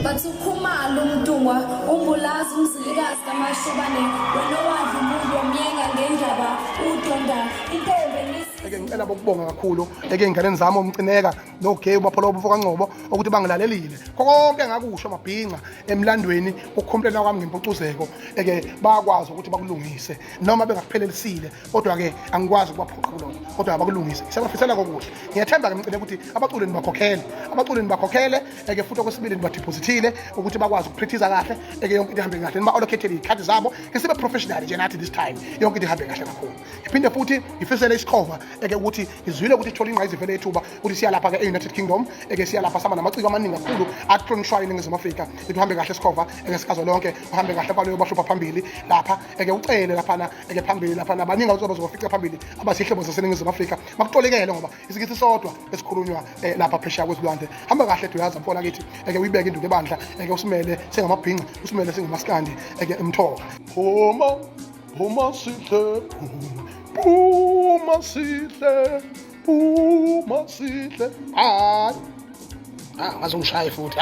bathi ukhumalo umdungwa umbulazi umzilikazi kamashobane wena wadla umuntu wamyenga ngendaba udonda intombi ngicela bokubonga kakhulu enganeni zami uMcineka No Geh ubapholobo mfokangcobo ukuthi bangilalelile konke ngakusho amabhinqa emlandweni ukukhomplela kwami ngeMpucuzeko bayakwazi ukuthi bakulungise noma bengakuphelelisiile kodwa ke angikwazi ukubaphoqa kulona kodwa abakulungise siyabafisela kokuhle ngiyathemba ke Mcineka ukuthi abaculi nibakhokhele futhi okwesibili nibadeposithile ukuthi bakwazi ukupractice kahle yonke into ihambe kahle niba allocate ikhathi zabo sibe professional nje nathi this time yonke into ihambe kahle kakhulu iphinde futhi ngifisele isikhova ukuthi izwile ukuthi ithola ingqayizi vele ethuba ukuthi siyalapha ke eUnited Kingdom siyalapha sama namaciko amaningi kakhulu athronishwayo eNingizimu Afrika ukuthi uhambe kahle isikhova sikazo lonke uhambe kahle kwaleyo bashopha phambili lapha ucele laphana phambili laphana abaningi abazobafica phambili abasihlebo zaseNingizimu Afrika makuxolekele ngoba isikithi sodwa esikhulunywa lapha phesheya kwezilwandle hamba kahle duyaza mfona kithi uyibeke induku ebandla usimele sengamabhinqa usimele sengamaskandi emthola Phuma sihle hayi ngazongishaye futhi